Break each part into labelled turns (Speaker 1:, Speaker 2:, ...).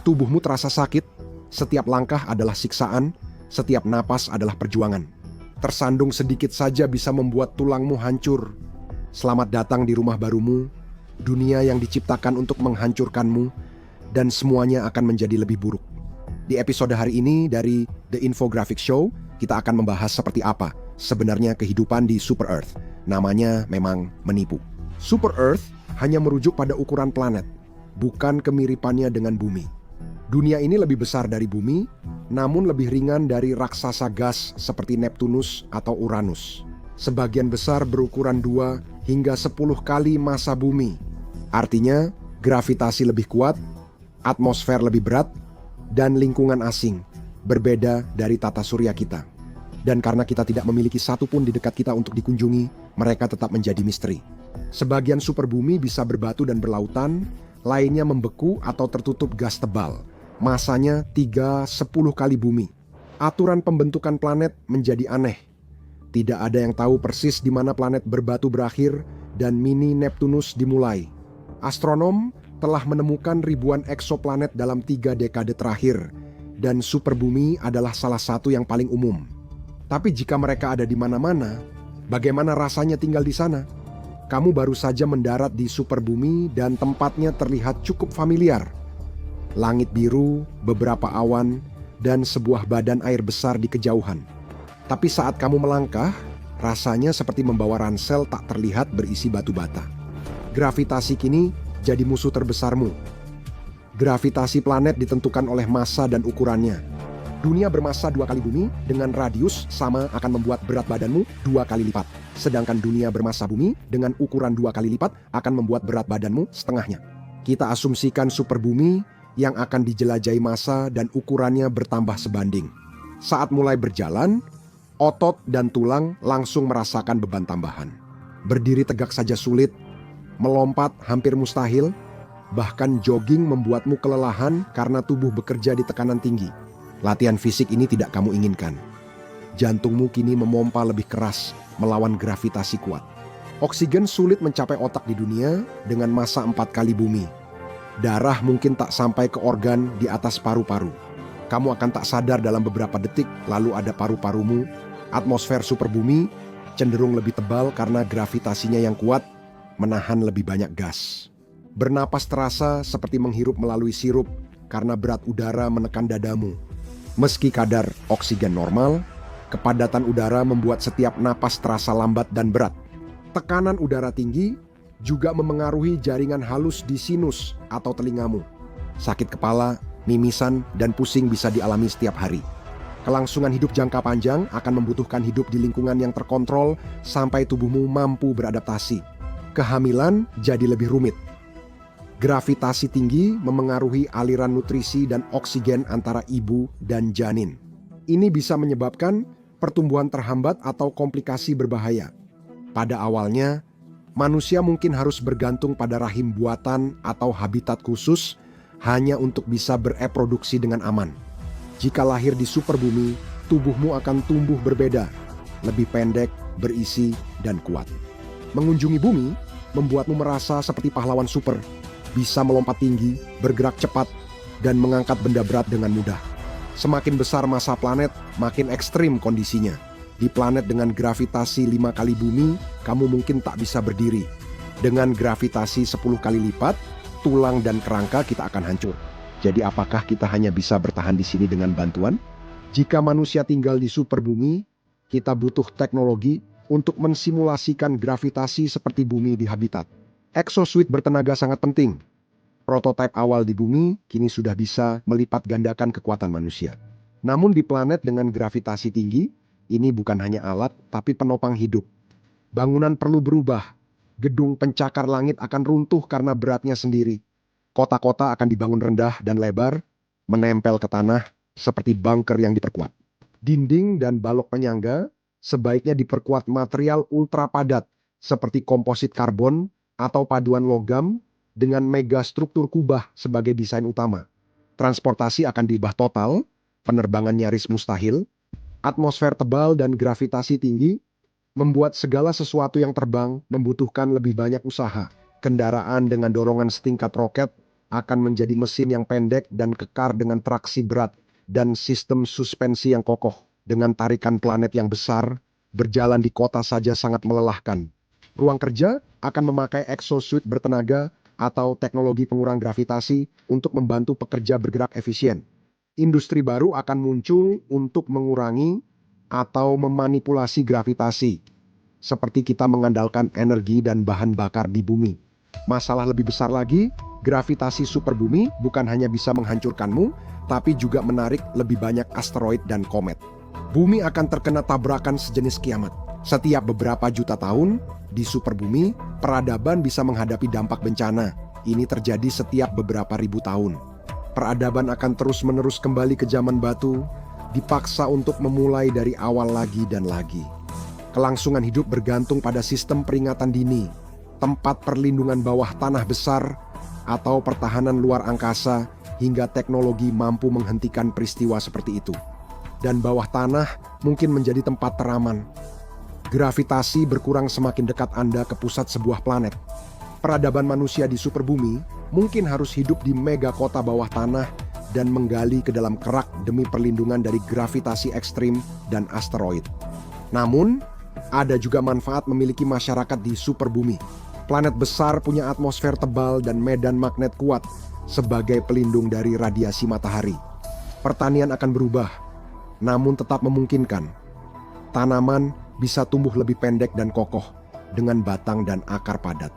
Speaker 1: Tubuhmu terasa sakit, setiap langkah adalah siksaan, setiap napas adalah perjuangan. Tersandung sedikit saja bisa membuat tulangmu hancur. Selamat datang di rumah barumu, dunia yang diciptakan untuk menghancurkanmu, dan semuanya akan menjadi lebih buruk. Di episode hari ini dari The Infographic Show, kita akan membahas seperti apa sebenarnya kehidupan di Super Earth. Namanya memang menipu. Super Earth hanya merujuk pada ukuran planet, bukan kemiripannya dengan bumi. Dunia ini lebih besar dari bumi, namun lebih ringan dari raksasa gas seperti Neptunus atau Uranus. Sebagian besar berukuran 2 hingga 10 kali massa bumi. Artinya, gravitasi lebih kuat, atmosfer lebih berat, dan lingkungan asing, berbeda dari tata surya kita. Dan karena kita tidak memiliki satu pun di dekat kita untuk dikunjungi, mereka tetap menjadi misteri. Sebagian superbumi bisa berbatu dan berlautan, lainnya membeku atau tertutup gas tebal. Masanya 3-10 kali bumi. Aturan pembentukan planet menjadi aneh. Tidak ada yang tahu persis di mana planet berbatu berakhir dan mini Neptunus dimulai. Astronom telah menemukan ribuan eksoplanet dalam 3 dekade terakhir, dan superbumi adalah salah satu yang paling umum. Tapi jika mereka ada di mana-mana, bagaimana rasanya tinggal di sana? Kamu baru saja mendarat di superbumi dan tempatnya terlihat cukup familiar. Langit biru, beberapa awan, dan sebuah badan air besar di kejauhan. Tapi saat kamu melangkah, rasanya seperti membawa ransel tak terlihat berisi batu bata. Gravitasi kini jadi musuh terbesarmu. Gravitasi planet ditentukan oleh massa dan ukurannya. Dunia bermassa 2 kali bumi dengan radius sama akan membuat berat badanmu 2 kali lipat. Sedangkan dunia bermassa bumi dengan ukuran 2 kali lipat akan membuat berat badanmu setengahnya. Kita asumsikan superbumi yang akan dijelajahi massa dan ukurannya bertambah sebanding. Saat mulai berjalan, otot dan tulang langsung merasakan beban tambahan. Berdiri tegak saja sulit, melompat hampir mustahil, bahkan jogging membuatmu kelelahan karena tubuh bekerja di tekanan tinggi. Latihan fisik ini tidak kamu inginkan. Jantungmu kini memompa lebih keras melawan gravitasi kuat. Oksigen sulit mencapai otak di dunia dengan massa 4 kali bumi. Darah mungkin tak sampai ke organ di atas paru-paru. Kamu akan tak sadar dalam beberapa detik, lalu ada paru-parumu. Atmosfer superbumi cenderung lebih tebal karena gravitasinya yang kuat, menahan lebih banyak gas. Bernapas terasa seperti menghirup melalui sirup karena berat udara menekan dadamu. Meski kadar oksigen normal, kepadatan udara membuat setiap napas terasa lambat dan berat. Tekanan udara tinggi juga memengaruhi jaringan halus di sinus atau telingamu. Sakit kepala, mimisan, dan pusing bisa dialami setiap hari. Kelangsungan hidup jangka panjang akan membutuhkan hidup di lingkungan yang terkontrol sampai tubuhmu mampu beradaptasi. Kehamilan jadi lebih rumit. Gravitasi tinggi memengaruhi aliran nutrisi dan oksigen antara ibu dan janin. Ini bisa menyebabkan pertumbuhan terhambat atau komplikasi berbahaya. Pada awalnya, manusia mungkin harus bergantung pada rahim buatan atau habitat khusus hanya untuk bisa bereproduksi dengan aman. Jika lahir di superbumi, tubuhmu akan tumbuh berbeda, lebih pendek, berisi, dan kuat. Mengunjungi bumi membuatmu merasa seperti pahlawan super, bisa melompat tinggi, bergerak cepat, dan mengangkat benda berat dengan mudah. Semakin besar massa planet, makin ekstrim kondisinya. Di planet dengan gravitasi 5 kali bumi, kamu mungkin tak bisa berdiri. Dengan gravitasi 10 kali lipat, tulang dan kerangka kita akan hancur. Jadi apakah kita hanya bisa bertahan di sini dengan bantuan? Jika manusia tinggal di superbumi, kita butuh teknologi untuk mensimulasikan gravitasi seperti bumi di habitat. Exosuit bertenaga sangat penting. Prototipe awal di bumi kini sudah bisa melipat gandakan kekuatan manusia. Namun di planet dengan gravitasi tinggi, ini bukan hanya alat, tapi penopang hidup. Bangunan perlu berubah. Gedung pencakar langit akan runtuh karena beratnya sendiri. Kota-kota akan dibangun rendah dan lebar, menempel ke tanah seperti bunker yang diperkuat. Dinding dan balok penyangga sebaiknya diperkuat material ultra padat seperti komposit karbon atau paduan logam dengan megastruktur kubah sebagai desain utama. Transportasi akan diubah total, penerbangan nyaris mustahil. Atmosfer tebal dan gravitasi tinggi membuat segala sesuatu yang terbang membutuhkan lebih banyak usaha. Kendaraan dengan dorongan setingkat roket akan menjadi mesin yang pendek dan kekar dengan traksi berat dan sistem suspensi yang kokoh. Dengan tarikan planet yang besar, berjalan di kota saja sangat melelahkan. Ruang kerja akan memakai exosuit bertenaga atau teknologi pengurang gravitasi untuk membantu pekerja bergerak efisien. Industri baru akan muncul untuk mengurangi atau memanipulasi gravitasi, seperti kita mengandalkan energi dan bahan bakar di bumi. Masalah lebih besar lagi, gravitasi superbumi bukan hanya bisa menghancurkanmu, tapi juga menarik lebih banyak asteroid dan komet. Bumi akan terkena tabrakan sejenis kiamat. Setiap beberapa juta tahun, di superbumi, peradaban bisa menghadapi dampak bencana. Ini terjadi setiap beberapa ribu tahun. Peradaban akan terus-menerus kembali ke zaman batu, dipaksa untuk memulai dari awal lagi dan lagi. Kelangsungan hidup bergantung pada sistem peringatan dini, tempat perlindungan bawah tanah besar, atau pertahanan luar angkasa, hingga teknologi mampu menghentikan peristiwa seperti itu. Dan bawah tanah mungkin menjadi tempat teraman. Gravitasi berkurang semakin dekat Anda ke pusat sebuah planet. Peradaban manusia di superbumi mungkin harus hidup di mega kota bawah tanah dan menggali ke dalam kerak demi perlindungan dari gravitasi ekstrim dan asteroid. Namun, ada juga manfaat memiliki masyarakat di superbumi. Planet besar punya atmosfer tebal dan medan magnet kuat sebagai pelindung dari radiasi matahari. Pertanian akan berubah, namun tetap memungkinkan. Tanaman bisa tumbuh lebih pendek dan kokoh dengan batang dan akar padat.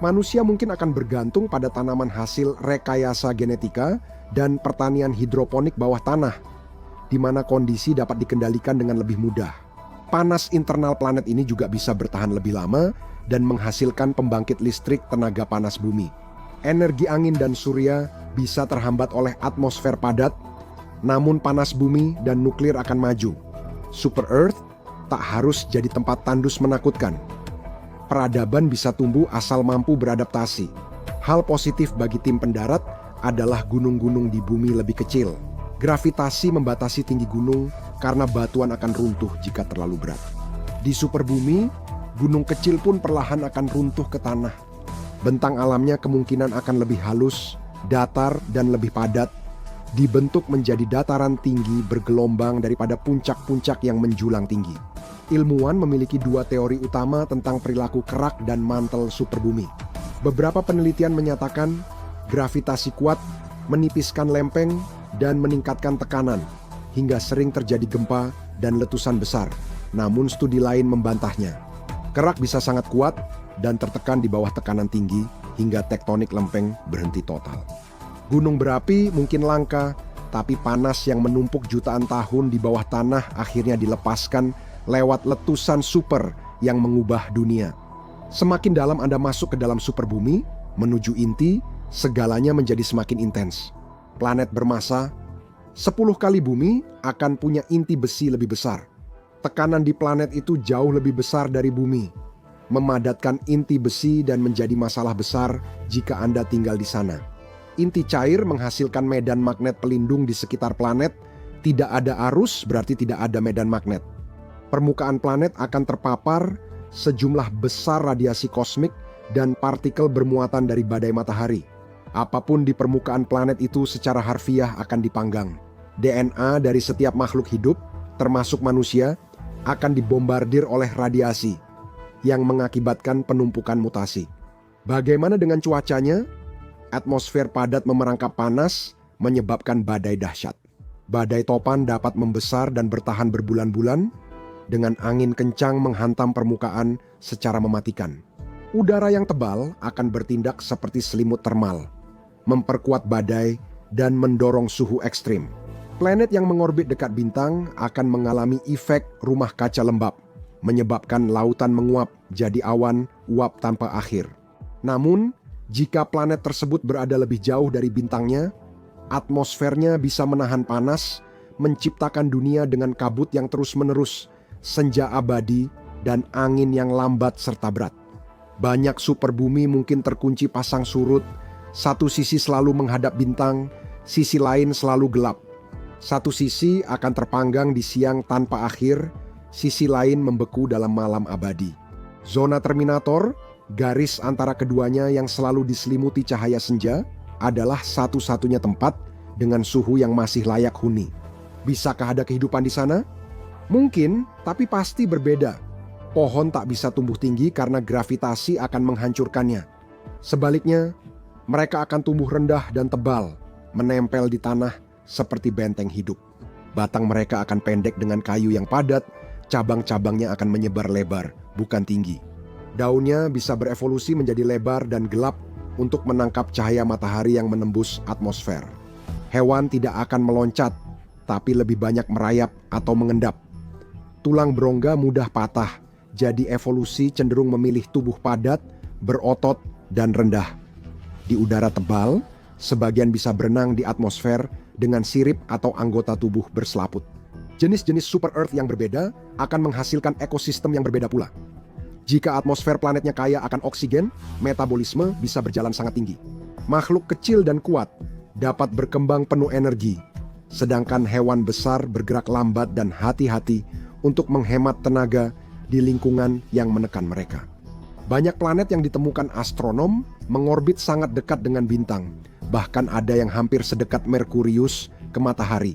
Speaker 1: Manusia mungkin akan bergantung pada tanaman hasil rekayasa genetika dan pertanian hidroponik bawah tanah, di mana kondisi dapat dikendalikan dengan lebih mudah. Panas internal planet ini juga bisa bertahan lebih lama dan menghasilkan pembangkit listrik tenaga panas bumi. Energi angin dan surya bisa terhambat oleh atmosfer padat, namun panas bumi dan nuklir akan maju. Super Earth tak harus jadi tempat tandus menakutkan. Peradaban bisa tumbuh asal mampu beradaptasi. Hal positif bagi tim pendarat adalah gunung-gunung di bumi lebih kecil. Gravitasi membatasi tinggi gunung karena batuan akan runtuh jika terlalu berat. Di superbumi, gunung kecil pun perlahan akan runtuh ke tanah. Bentang alamnya kemungkinan akan lebih halus, datar, dan lebih padat, dibentuk menjadi dataran tinggi bergelombang daripada puncak-puncak yang menjulang tinggi. Ilmuwan memiliki dua teori utama tentang perilaku kerak dan mantel superbumi. Beberapa penelitian menyatakan gravitasi kuat menipiskan lempeng dan meningkatkan tekanan, hingga sering terjadi gempa dan letusan besar. Namun studi lain membantahnya. Kerak bisa sangat kuat dan tertekan di bawah tekanan tinggi hingga tektonik lempeng berhenti total. Gunung berapi mungkin langka, tapi panas yang menumpuk jutaan tahun di bawah tanah akhirnya dilepaskan lewat letusan super yang mengubah dunia. Semakin dalam Anda masuk ke dalam superbumi, menuju inti, segalanya menjadi semakin intens. Planet bermassa 10 kali bumi akan punya inti besi lebih besar. Tekanan di planet itu jauh lebih besar dari bumi, memadatkan inti besi dan menjadi masalah besar jika Anda tinggal di sana. Inti cair menghasilkan medan magnet pelindung di sekitar planet. Tidak ada arus berarti tidak ada medan magnet. Permukaan planet akan terpapar sejumlah besar radiasi kosmik dan partikel bermuatan dari badai matahari. Apapun di permukaan planet itu secara harfiah akan dipanggang. DNA dari setiap makhluk hidup, termasuk manusia, akan dibombardir oleh radiasi yang mengakibatkan penumpukan mutasi. Bagaimana dengan cuacanya? Atmosfer padat memerangkap panas, menyebabkan badai dahsyat. Badai topan dapat membesar dan bertahan berbulan-bulan, dengan angin kencang menghantam permukaan secara mematikan. Udara yang tebal akan bertindak seperti selimut termal, memperkuat badai dan mendorong suhu ekstrim. Planet yang mengorbit dekat bintang akan mengalami efek rumah kaca lembab, menyebabkan lautan menguap jadi awan uap tanpa akhir. Namun, jika planet tersebut berada lebih jauh dari bintangnya, atmosfernya bisa menahan panas, menciptakan dunia dengan kabut yang terus-menerus, senja abadi, dan angin yang lambat serta berat. Banyak superbumi mungkin terkunci pasang surut. Satu sisi selalu menghadap bintang, sisi lain selalu gelap. Satu sisi akan terpanggang di siang tanpa akhir, sisi lain membeku dalam malam abadi. Zona terminator, garis antara keduanya yang selalu diselimuti cahaya senja, adalah satu-satunya tempat dengan suhu yang masih layak huni. Bisakah ada kehidupan di sana? Mungkin, tapi pasti berbeda. Pohon tak bisa tumbuh tinggi karena gravitasi akan menghancurkannya. Sebaliknya, mereka akan tumbuh rendah dan tebal, menempel di tanah seperti benteng hidup. Batang mereka akan pendek dengan kayu yang padat, cabang-cabangnya akan menyebar lebar, bukan tinggi. Daunnya bisa berevolusi menjadi lebar dan gelap untuk menangkap cahaya matahari yang menembus atmosfer. Hewan tidak akan meloncat, tapi lebih banyak merayap atau mengendap. Tulang berongga mudah patah, jadi evolusi cenderung memilih tubuh padat, berotot, dan rendah. Di udara tebal, sebagian bisa berenang di atmosfer dengan sirip atau anggota tubuh berselaput. Jenis-jenis super Earth yang berbeda akan menghasilkan ekosistem yang berbeda pula. Jika atmosfer planetnya kaya akan oksigen, metabolisme bisa berjalan sangat tinggi. Makhluk kecil dan kuat dapat berkembang penuh energi, sedangkan hewan besar bergerak lambat dan hati-hati untuk menghemat tenaga di lingkungan yang menekan mereka. Banyak planet yang ditemukan astronom mengorbit sangat dekat dengan bintang, bahkan ada yang hampir sedekat Merkurius ke matahari.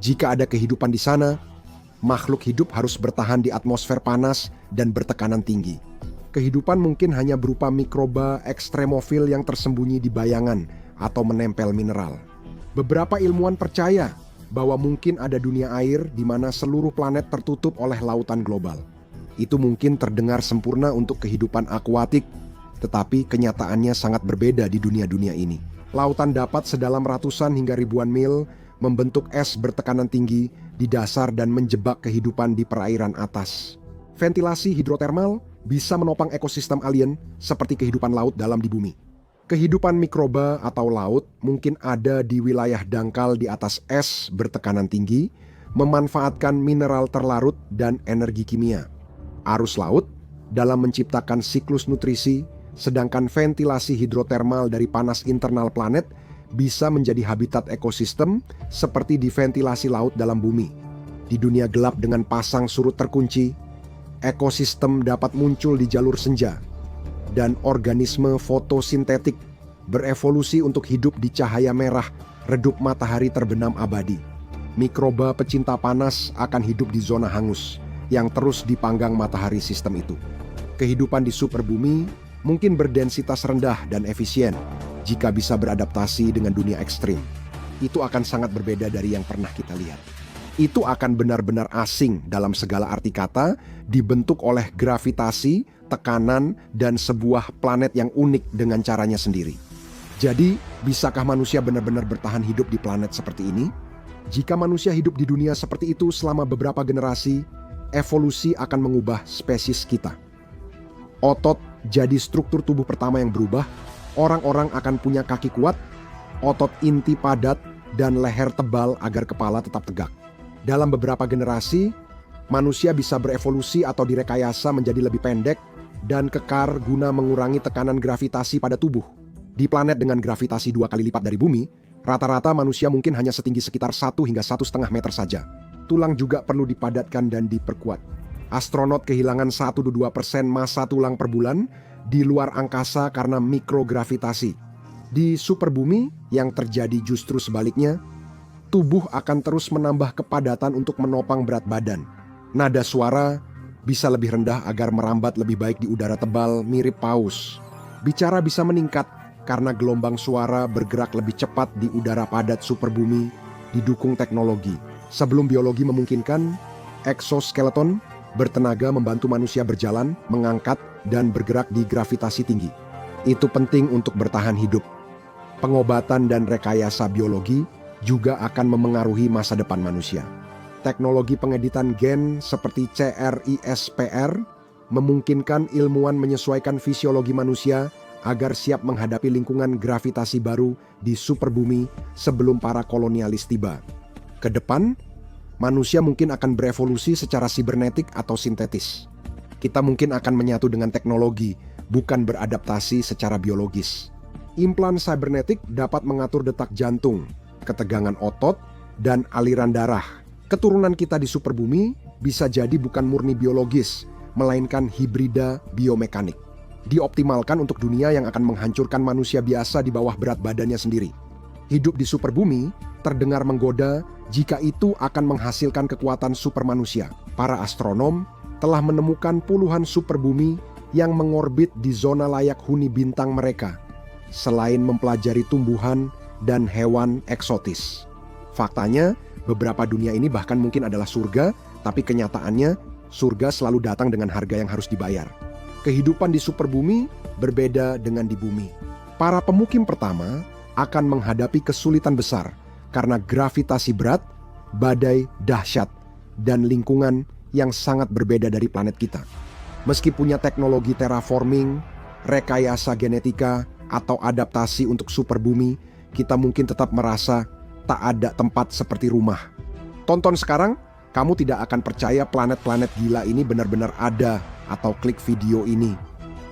Speaker 1: Jika ada kehidupan di sana, makhluk hidup harus bertahan di atmosfer panas dan bertekanan tinggi. Kehidupan mungkin hanya berupa mikroba ekstremofil yang tersembunyi di bayangan atau menempel mineral. Beberapa ilmuwan percaya bahwa mungkin ada dunia air di mana seluruh planet tertutup oleh lautan global. Itu mungkin terdengar sempurna untuk kehidupan akuatik, tetapi kenyataannya sangat berbeda di dunia-dunia ini. Lautan dapat sedalam ratusan hingga ribuan mil membentuk es bertekanan tinggi di dasar dan menjebak kehidupan di perairan atas. Ventilasi hidrotermal bisa menopang ekosistem alien seperti kehidupan laut dalam di bumi. Kehidupan mikroba atau laut mungkin ada di wilayah dangkal di atas es bertekanan tinggi, memanfaatkan mineral terlarut dan energi kimia. Arus laut dalam menciptakan siklus nutrisi, sedangkan ventilasi hidrotermal dari panas internal planet bisa menjadi habitat ekosistem seperti di ventilasi laut dalam bumi. Di dunia gelap dengan pasang surut terkunci, ekosistem dapat muncul di jalur senja, dan organisme fotosintetik berevolusi untuk hidup di cahaya merah redup matahari terbenam abadi. Mikroba pecinta panas akan hidup di zona hangus yang terus dipanggang matahari sistem itu. Kehidupan di superbumi mungkin berdensitas rendah dan efisien jika bisa beradaptasi dengan dunia ekstrim. Itu akan sangat berbeda dari yang pernah kita lihat. Itu akan benar-benar asing dalam segala arti kata, dibentuk oleh gravitasi, tekanan, dan sebuah planet yang unik dengan caranya sendiri. Jadi, bisakah manusia benar-benar bertahan hidup di planet seperti ini? Jika manusia hidup di dunia seperti itu selama beberapa generasi, evolusi akan mengubah spesies kita. Otot jadi struktur tubuh pertama yang berubah, orang-orang akan punya kaki kuat, otot inti padat, dan leher tebal agar kepala tetap tegak. Dalam beberapa generasi, manusia bisa berevolusi atau direkayasa menjadi lebih pendek dan kekar guna mengurangi tekanan gravitasi pada tubuh. Di planet dengan gravitasi 2 kali lipat dari bumi, rata-rata manusia mungkin hanya setinggi sekitar 1 hingga 1,5 meter saja. Tulang juga perlu dipadatkan dan diperkuat. Astronot kehilangan 1-2% massa tulang per bulan di luar angkasa karena mikrogravitasi. Di superbumi yang terjadi justru sebaliknya, tubuh akan terus menambah kepadatan untuk menopang berat badan. Nada suara bisa lebih rendah agar merambat lebih baik di udara tebal mirip paus. Bicara bisa meningkat karena gelombang suara bergerak lebih cepat di udara padat superbumi didukung teknologi. Sebelum biologi memungkinkan, exoskeleton bertenaga membantu manusia berjalan, mengangkat, dan bergerak di gravitasi tinggi. Itu penting untuk bertahan hidup. Pengobatan dan rekayasa biologi juga akan memengaruhi masa depan manusia. Teknologi pengeditan gen seperti CRISPR memungkinkan ilmuwan menyesuaikan fisiologi manusia agar siap menghadapi lingkungan gravitasi baru di superbumi sebelum para kolonialis tiba. Ke depan, manusia mungkin akan berevolusi secara sibernetik atau sintetis. Kita mungkin akan menyatu dengan teknologi, bukan beradaptasi secara biologis. Implan sibernetik dapat mengatur detak jantung, ketegangan otot, dan aliran darah. Keturunan kita di superbumi bisa jadi bukan murni biologis, melainkan hibrida biomekanik. dioptimalkan untuk dunia yang akan menghancurkan manusia biasa di bawah berat badannya sendiri. Hidup di superbumi terdengar menggoda jika itu akan menghasilkan kekuatan supermanusia. Para astronom telah menemukan puluhan superbumi yang mengorbit di zona layak huni bintang mereka, selain mempelajari tumbuhan dan hewan eksotis. Faktanya, beberapa dunia ini bahkan mungkin adalah surga, tapi kenyataannya surga selalu datang dengan harga yang harus dibayar. Kehidupan di superbumi berbeda dengan di bumi. Para pemukim pertama akan menghadapi kesulitan besar karena gravitasi berat, badai dahsyat, dan lingkungan yang sangat berbeda dari planet kita. Meski punya teknologi terraforming, rekayasa genetika, atau adaptasi untuk superbumi, kita mungkin tetap merasa tak ada tempat seperti rumah. Tonton sekarang, kamu tidak akan percaya planet-planet gila ini benar-benar ada, atau klik video ini.